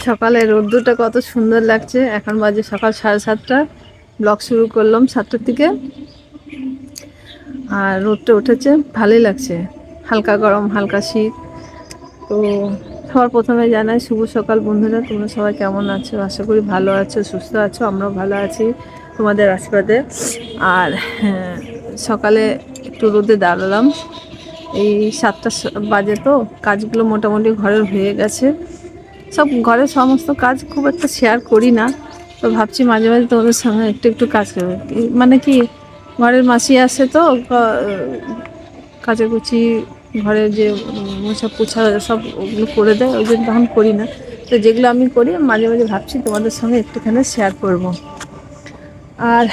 সকালে রোদ্দুরটা কত সুন্দর লাগছে। এখন বাজে সকাল 7:30। ব্লগ শুরু করলাম 7টার থেকে। আর রোদটা উঠেছে, ভালোই লাগছে। হালকা গরম, হালকা শীত। তো সবার প্রথমে জানাই শুভ সকাল বন্ধুরা। তোমরা সবাই কেমন আছো? আশা করি ভালো আছো, সুস্থ আছো। আমরাও ভালো আছি তোমাদের আশীর্বাদে। আর সকালে একটু রোদে দাঁড়ালাম। এই 7টা বাজে, তো কাজগুলো মোটামুটি ঘরের হয়ে গেছে। সব ঘরের সমস্ত কাজ খুব একটা শেয়ার করি না, তো ভাবছি মাঝে মাঝে তোমাদের সঙ্গে একটু একটু কাজ করবে। মানে কি, ঘরের মাসি আসে, তো কাচাকুচি, ঘরের যে সব পোছা সব ওগুলো করে দেয়, ওই জন্য তখন করি না। তো যেগুলো আমি করি মাঝে মাঝে ভাবছি তোমাদের সঙ্গে একটুখানি শেয়ার করব। আর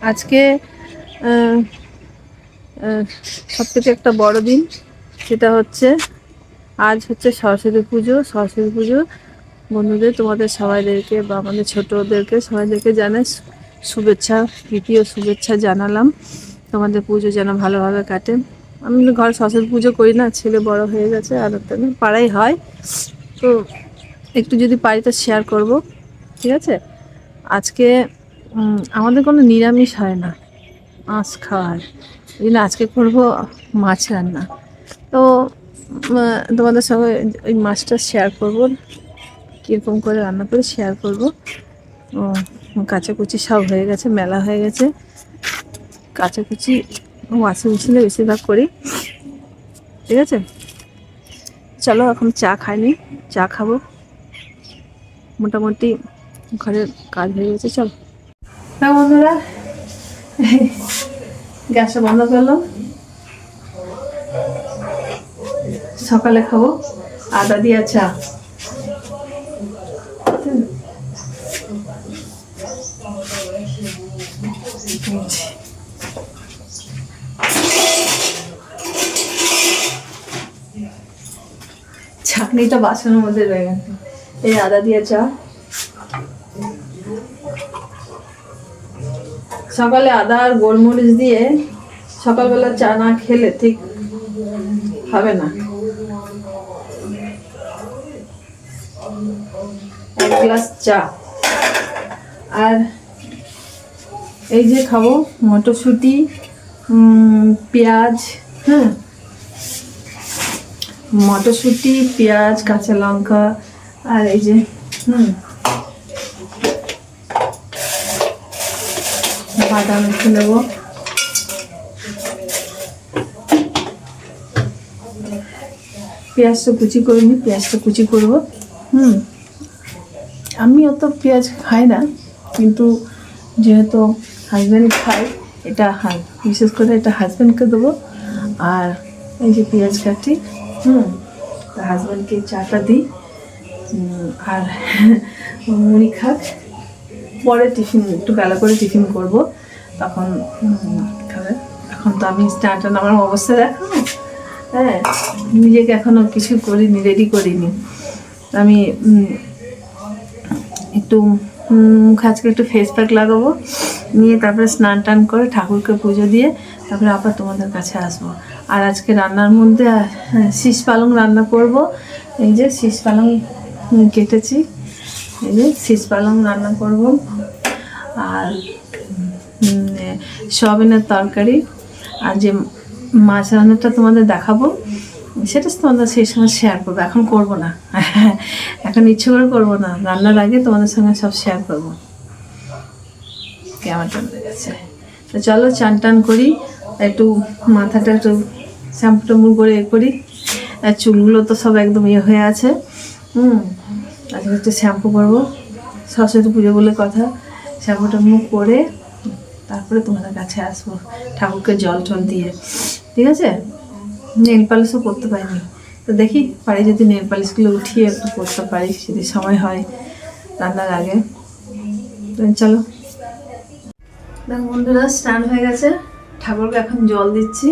আজকে সবথেকে একটা বড় দিন, সেটা হচ্ছে আজ হচ্ছে সরস্বতী পুজো। সরস্বতী পুজো বন্ধুদের, তোমাদের সবাইদেরকে বা আমাদের ছোটোদেরকে সবাইদেরকে জানাই শুভেচ্ছা, তৃতীয় শুভেচ্ছা জানালাম। তোমাদের পুজো যেন ভালোভাবে কাটে। আমি ঘরে সরস্বতী পুজো করি না, ছেলে বড় হয়ে গেছে, আর পাড়াই হয়। তো একটু যদি পারি তো শেয়ার করব, ঠিক আছে? আজকে আমাদের কোনো নিরামিষ হয় না, মাছ খাওয়া হয়। এই জন্য আজকে করব মাছ রান্না। তো তোমাদের সঙ্গে ওই মাছটা শেয়ার করব, কীরকম করে রান্না করে শেয়ার করব। কাচাকুচি সব হয়ে গেছে, মেলা হয়ে গেছে। কাচাকুচি ওয়াশিং মেশিনে বেশিরভাগ করি, ঠিক আছে? চলো, এখন চা খাইনি, চা খাবো। মোটামুটি ঘরের কাজ হয়ে গেছে। চল হ্যাঁ বন্ধুরা, গ্যাসটা বন্ধ করলাম। সকালে খাবো আদা দিয়া চা। ছাঁকনিটা বাসনের মধ্যে রয়ে গেছে। এই আদা দিয়া চা। সকালে আদা আর গোলমরিচ দিয়ে সকালবেলা চা না খেলে ঠিক হবে না। এক গ্লাস চা। আর এই যে খাবো মটরশুঁটি, পেঁয়াজ, মটরশুঁটি, পেঁয়াজ, কাঁচা লঙ্কা, আর এই যে বাদাম একটু নেবো। পেঁয়াজটা কুচি করে নিই, পেঁয়াজটা কুচি করবো। আমি অত পেঁয়াজ খাই না, কিন্তু যেহেতু হাজব্যান্ড খায়, এটা বিশেষ করে এটা হাজব্যান্ডকে দেবো। আর এই যে পেঁয়াজ কাটি, হাজব্যান্ডকে চাটা দিই। আর মুড়ি খাক, পরে টিফিন একটু বেলা করে টিফিন করব, তখন খাবে। এখন তো আমি স্টার্টার আমার অবস্থা দেখো, হ্যাঁ, নিজেকে এখনও কিছু করিনি, রেডি করিনি। আমি একটু মুখে আজকে একটু ফেস প্যাক লাগাবো, নিয়ে তারপরে স্নান টান করে ঠাকুরকে পুজো দিয়ে তারপরে আবার তোমাদের কাছে আসবো। আর আজকে রান্নার মধ্যে শীষ পালং রান্না করব। এই যে শীষ পালং কেটেছি, এই যে শীষ পালং রান্না করব। আর সয়াবিনের তরকারি, আর যে মাছ রান্নাটা তোমাদের দেখাবো, সেটা তোমাদের সেই সময় শেয়ার করবো, এখন করবো না। এখন ইচ্ছে করে করবো না, রান্নার আগে তোমাদের সঙ্গে সব শেয়ার করবো। কেমন চলে গেছে? তো চলো চান টান করি, একটু মাথাটা একটু শ্যাম্পু টাম্পু করে করি। আর চুলগুলো তো সব একদম ইয়ে হয়ে আছে। আজকে একটু শ্যাম্পু করবো, সরস্বতী পুজো বলে কথা। শ্যাম্পু টাম্পু করে তারপরে তোমাদের কাছে আসবো ঠাকুরকে জল টল দিয়ে, ঠিক আছে? নেল পালিশও করতে পারিনি, তো দেখি পারি যদি নেল পালিশগুলো উঠিয়ে একটু করতে পারি, যদি সময় হয় রান্নার আগে। চলো দেখো বন্ধুরা, স্নান হয়ে গেছে, ঠাকুরকে এখন জল দিচ্ছি।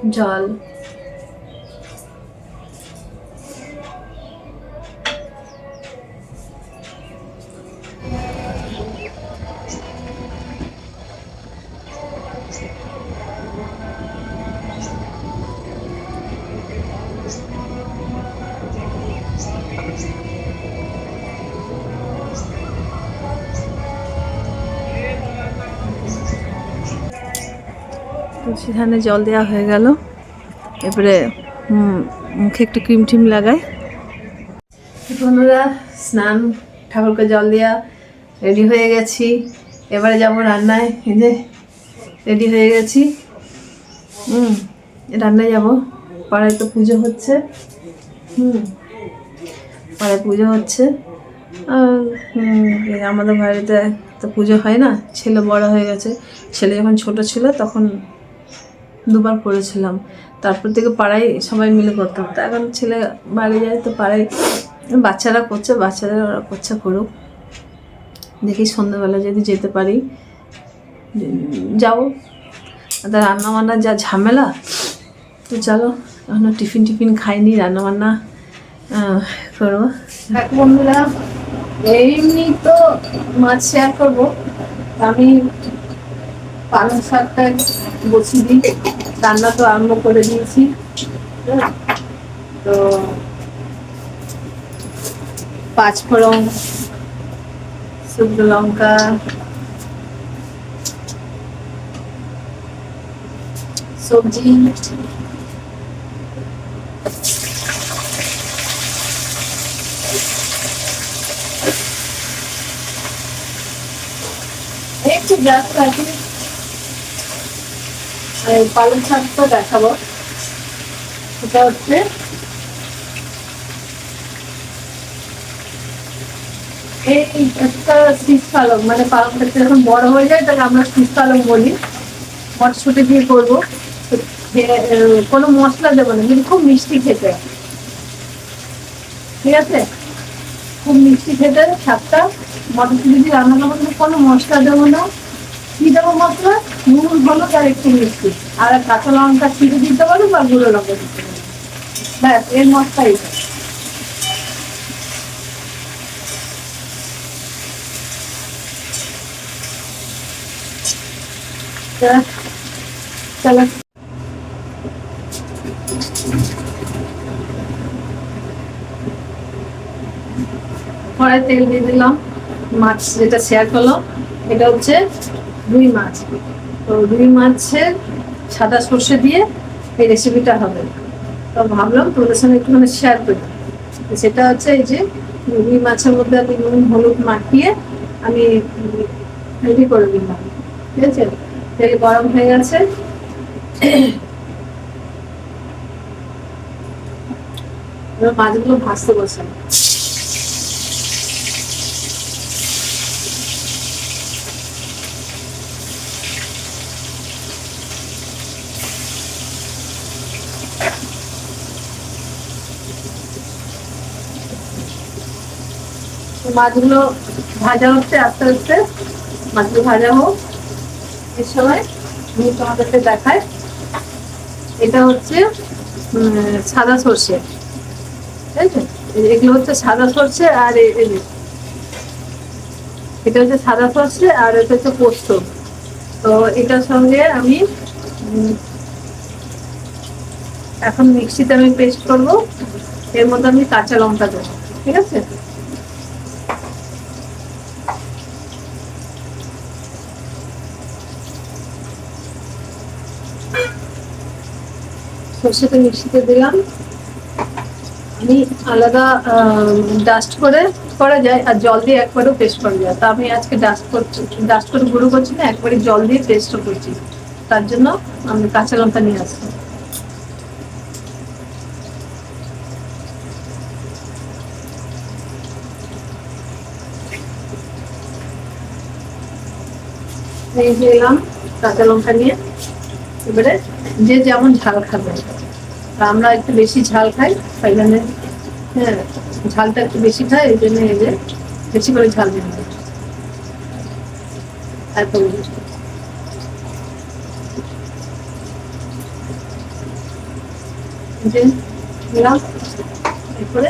জল, তো সেখানে জল দেওয়া হয়ে গেল। এবারে মুখে একটু ক্রিম টিম লাগাই। বন্ধুরা, স্নান, ঠাকুরকে জল দেওয়া, রেডি হয়ে গেছি। এবারে যাব রান্নায়। এই যে রেডি হয়ে গেছি, রান্নায় যাব। পাড়ায় তো পুজো হচ্ছে, পাড়ায় পুজো হচ্ছে। আমাদের বাড়িতে তো পুজো হয় না, ছেলে বড় হয়ে গেছে। ছেলে যখন ছোট ছিল তখন দুবার করেছিলাম, তারপর থেকে পাড়ায় সবাই মিলে করতাম। তা এখন ছেলে বাড়ি যায় তো পাড়ায় বাচ্চারা করছে, বাচ্চারা ওরা করছে, করুক। দেখি সন্ধ্যাবেলা যদি যেতে পারি যাবো। রান্না বান্নার যা ঝামেলা, তো চলো এখনো টিফিন খাইনি, রান্না বান্না করবো। বন্ধুরা, এমনি তো মাছ শেয়ার করবো, আমি পালং শাকটা বসিয়ে দিই। রান্না তো আরম্ভ করে দিয়েছি। তো 5 ফোড়ন, শুকনো লঙ্কা, সবজি, একটু গ্যাস রাখি। পালং শাকটা দেখাবো, এটা হচ্ছে এই একটা শীষ পালং, মানে পালংটা যখন বড় হয়ে যায় তাহলে আমরা শীষ পালং বলি। মটরশুঁটি দিয়ে করবো, কোনো মশলা দেবো না, কিন্তু খুব মিষ্টি খেতে, ঠিক আছে? খুব মিষ্টি খেতে শাকটা। মটরশুঁটি দিয়ে রান্না করবো, কিন্তু কোনো মশলা দেবো না। কি দেবো মশলা? নুন, হলুদ আর একটু মিষ্টি, আর কাঁচা লঙ্কা ছিঁড়ে দিতে পারো বা গুঁড়ো লঙ্কা দিতে পারো, ব্যাস এর মশলাই। চলো কড়াই তেল দিয়ে দিলাম। মাছ যেটা শেয়ার করলো এটা হচ্ছে রুই মাছ। তো রুই মাছের সাদা সর্ষে দিয়ে এই রেসিপিটা হবে। তো ভাবলাম তোমাদের সঙ্গে একটুখানি শেয়ার করি। সেটা হচ্ছে এই যে রুই মাছের মধ্যে আমি নুন হলুদ মাখিয়ে আমি রেডি করে দিলাম, ঠিক আছে? তেল গরম হয়ে গেছে, এবার মাছগুলো ভাজতে বসাই। মাছগুলো ভাজা হচ্ছে, আস্তে আস্তে মাছগুলো ভাজা হোক। এর সময় আমি তোমাদেরকে দেখাই, এটা হচ্ছে সাদা সর্ষে, ঠিক আছে? এগুলো হচ্ছে সাদা সর্ষে, আর এটা হচ্ছে সাদা সর্ষে, আর এটা হচ্ছে পোস্ত। তো এটার সঙ্গে আমি এখন মিক্সিতে আমি পেস্ট করবো। এর মধ্যে আমি কাঁচা লঙ্কা দেবো, ঠিক আছে? সর্ষেটা মিক্সিতে দিলাম। আমি আলাদা ডাস্ট করে করা যায়, আর জল দিয়ে একবারও পেস্ট করা যায়। তা আমি আজকে ডাস্ট করে গুঁড়ো করছি না, একবারে জল দিয়ে পেস্টও করছি। তার জন্য আমি কাঁচা লঙ্কা নিয়ে আসছি। এলাম কাঁচা লঙ্কা নিয়ে। এবারে যে যেমন ঝাল খাবে, আমরা একটু বেশি ঝাল খাই, তাই জন্য হ্যাঁ ঝালটা একটু বেশি খাই, এই জন্য এই যে বেশি করে ঝাল দিন। যে দিলাম, এরপরে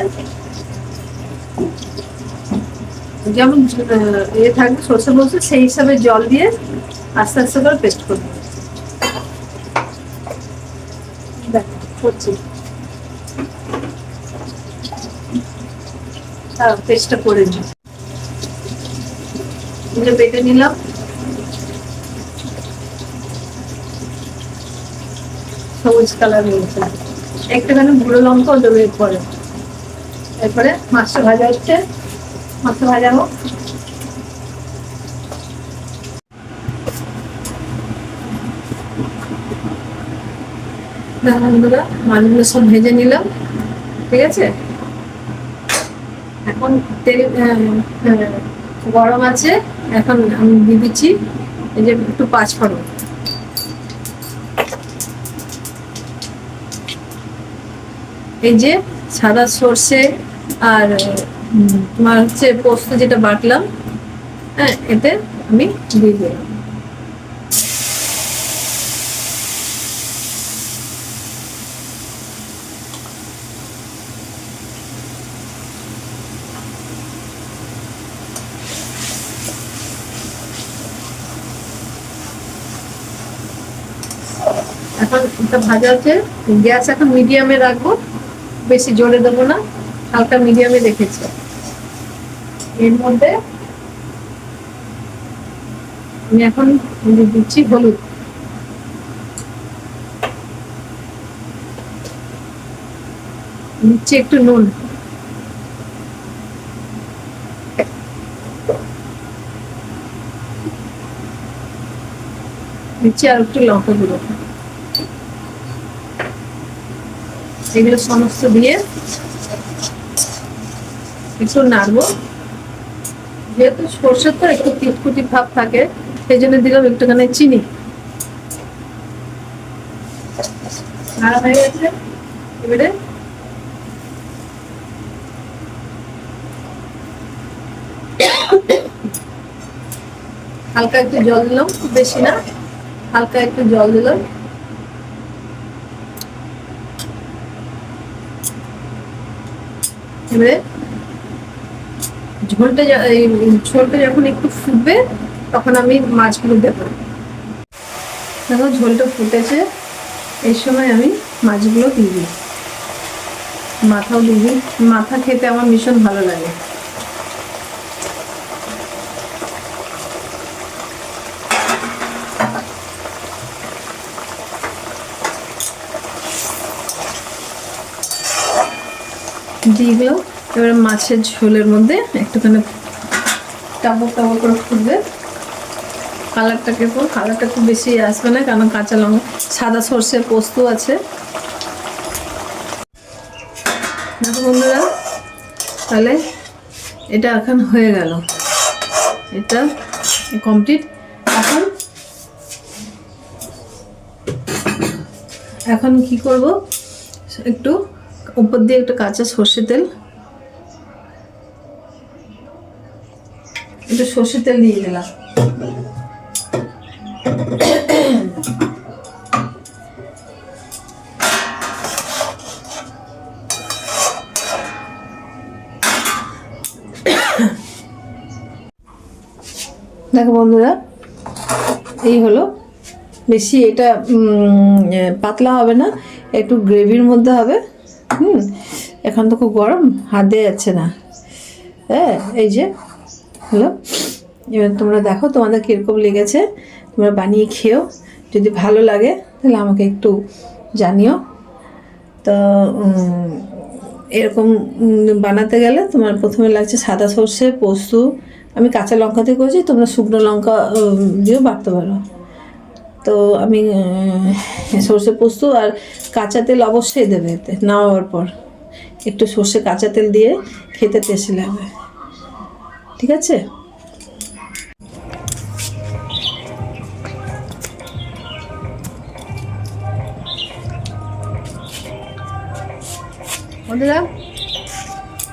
যেমন থাকবে সর্ষে বলছে সেই হিসাবে জল দিয়ে আস্তে আস্তে করে পেস্ট করবো। দেখো করছি, পেস্টটা করে নিই, বেটে নিলাম। সবুজ কালার হয়েছে, একটুখানি গুঁড়ো লঙ্কাও দেবো এরপরে। এরপরে মাছটা ভাজা হচ্ছে, মাছটা ভাজা হোক। বন্ধুরা মাছগুলো সব ভেজে নিলাম, ঠিক আছে। এখন তেল গরম আছে, এখন আমি দিয়ে দিচ্ছি এই যে একটু পাঁচফোড়ন। এই যে সাদা সর্ষে আর তোমার হচ্ছে পোস্ত যেটা বাটলাম, হ্যাঁ এতে আমি দিয়ে দিলাম। এখন এটা ভাজা আছে, গ্যাস এখন মিডিয়ামে রাখবো, বেশি জোরে দেবো না, হালকা মিডিয়ামে রেখেছি। এর মধ্যে আমি এখন দিচ্ছি হলুদ, দিচ্ছি একটু নুন, দিচ্ছি আর একটু লঙ্কা গুঁড়ো। এগুলো সমস্ত দিয়ে একটু নাড়বো। যেহেতু সর্ষের তো একটু তিতকুটি ভাব থাকে, সেই জন্য দিলাম একটুখানি চিনি। নাড়া হয়ে গেছে, এবারে হালকা একটু জল দিলাম, খুব বেশি না, হালকা একটু জল দিলাম। এবারে ঝোলটা যখন একটু ফুটবে তখন আমি মাছগুলো দেবো। দেখো ঝোলটা ফুটেছে, এই সময় আমি মাছগুলো দিয়ে দিই, মাথাও দিয়ে দিই। মাথা খেতে আমার ভীষণ ভালো লাগে। দিয়ে দিলাম। এবারে মাছের ঝোলের মধ্যে একটুখানি টাবক টাবক করে ফুটবে। কালারটা কিরকম, কালারটা খুব বেশি আসবে না, কারণ কাঁচা লঙ্কা সাদা সর্ষে পোস্ত আছে। দেখো বন্ধুরা, তাহলে এটা এখন হয়ে গেল, এটা কমপ্লিট। এখন কি করব, একটু উপর দিয়ে একটু কাঁচা সর্ষে তেল, একটু সর্ষে তেল দিয়ে দিলাম। দেখো বন্ধুরা, এই হলো, বেশি এটা পাতলা হবে না, একটু গ্রেভির মধ্যে হবে। এখন তো খুব গরম, হাত দেওয়া যাচ্ছে না। হ্যাঁ এই যে হলো। এবার তোমরা দেখো তোমাদের কীরকম লেগেছে, তোমরা বানিয়ে খেও, যদি ভালো লাগে তাহলে আমাকে একটু জানিও। তো এরকম বানাতে গেলে তোমার প্রথমে লাগছে সাদা সর্ষে, পোস্ত, আমি কাঁচা লঙ্কা দিয়ে করেছি, তোমরা শুকনো লঙ্কা দিয়েও বাটতে পারো। তো আমি সর্ষে পোস্ত আর কাঁচা তেল অবশ্যই দেবে এতে, নামাবার পর একটু সর্ষে কাঁচা তেল দিয়ে খেতে টেস্টি লাগবে, ঠিক আছে। বন্ধুরা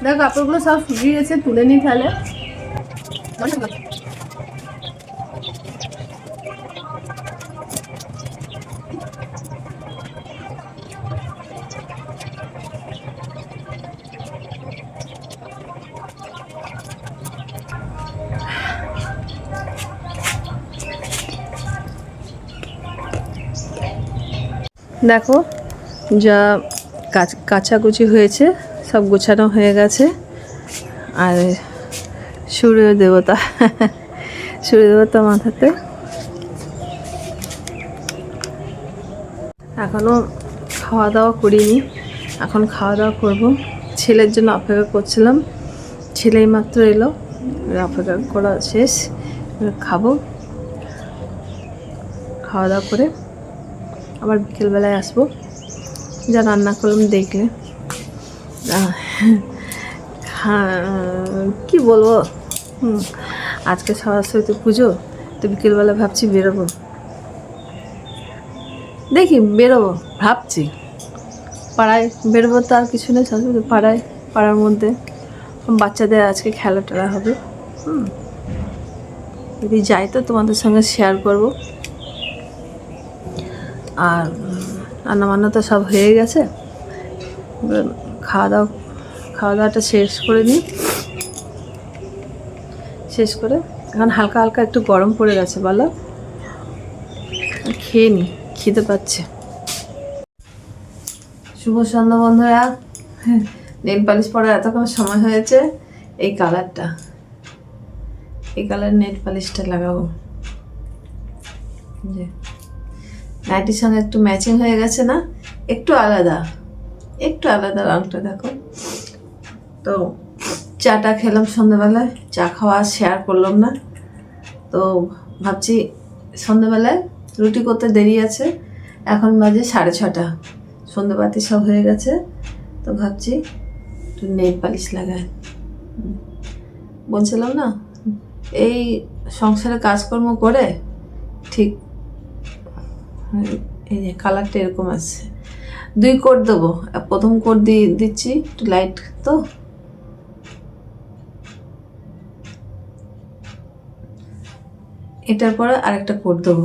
দেখো কাপড়গুলো সব শুকিয়ে গেছে, তুলে নিই তাহলে। দেখো যা কাচাকুচি হয়েছে, সব গোছানো হয়ে গেছে। আর সূর্য দেবতা সূর্য দেবতা মাথাতে এখনও খাওয়া দাওয়া করিনি, এখন খাওয়া দাওয়া করব। ছেলের জন্য অপেক্ষা করছিলাম, ছেলেই মাত্র এলো, অপেক্ষা করা শেষ, খাবো। খাওয়া দাওয়া করে আবার বিকেলবেলায় আসবো, যা রান্না করলাম দেখলে। কি বলবো, আজকে সরস্বতী পুজো, তো বিকেলবেলা ভাবছি বেরোবো, দেখি বেরোবো ভাবছি। পাড়ায় বেরোবো, তো আর কিছু নেই, সরস্বতী পাড়ার মধ্যে বাচ্চাদের আজকে খেলা টেলা হবে। যদি যাই তো তোমাদের সঙ্গে শেয়ার করব। আর রান্নাবান্না তো সব হয়ে গেছে, খাওয়া দাওয়াটা শেষ করে নিই। শেষ করে এখন হালকা হালকা একটু গরম পড়ে গেছে, বলো, খেয়ে নিই, খিদে পাচ্ছে। শুভ সন্ধ্যা বন্ধুরা। নেল পালিশ পরার এতক্ষণ সময় হয়েছে, এই কালার নেল পালিশটা লাগাবো। যে নাইটির সঙ্গে একটু ম্যাচিং হয়ে গেছে না, একটু আলাদা রঙটা দেখো। তো চাটা খেলাম সন্ধ্যাবেলায়, চা খাওয়া শেয়ার করলাম না, তো ভাবছি সন্ধ্যাবেলায় রুটি করতে দেরি আছে, এখন বাজে 6:30, সন্ধ্যাবাতি সব হয়ে গেছে। তো ভাবছি একটু নেল পালিশ লাগাই। বলছিলাম না, এই সংসারে কাজকর্ম করে ঠিক এই যে কালারটা এরকম আছে। 2 কোট দেবো, প্রথম কোট দিচ্ছি একটু লাইট, তো এটার পরে আরেকটা কোট দেবো।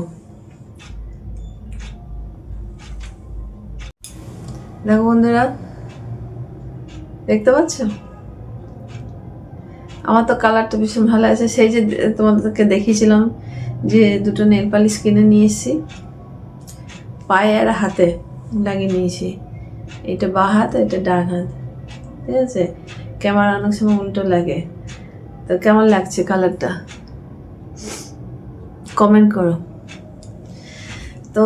দেখো বন্ধুরা, দেখতে পাচ্ছ আমার তো কালারটা ভীষণ ভালো আছে। সেই যে তোমাদেরকে দেখিয়েছিলাম যে 2টো নেল পালিশ কিনে নিয়ে এসেছি, পায়ে আর হাতে লাগিয়ে নিয়েছি। এটা বাঁ হাত, এটা ডান হাত, ঠিক আছে। ক্যামেরা অনেক সময় উল্টো লাগে, তো কেমন লাগছে কালারটা কমেন্ট করো। তো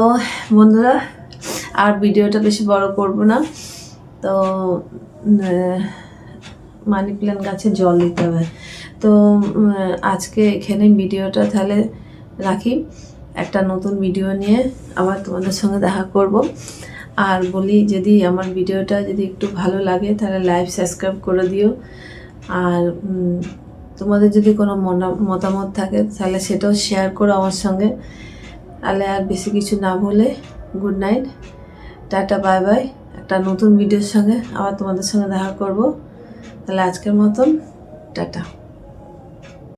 বন্ধুরা, আর ভিডিওটা বেশি বড় করব না, তো মানি প্ল্যান্ট গাছে জল দিতে হবে। তো আজকে এখানে ভিডিওটা তাহলে রাখি, একটা নতুন ভিডিও নিয়ে আবার তোমাদের সঙ্গে দেখা করব। আর বলি, যদি আমার ভিডিওটা যদি একটু ভালো লাগে তাহলে লাইক সাবস্ক্রাইব করে দিও। আর তোমাদের যদি কোনো মতামত থাকে তাহলে সেটাও শেয়ার করো আমার সঙ্গে। তাহলে আর বেশি কিছু না বলে good night, tata, bye bye. একটা নতুন ভিডিওর সঙ্গে আবার তোমাদের সঙ্গে দেখা করব। তাহলে আজকের মতন টাটা।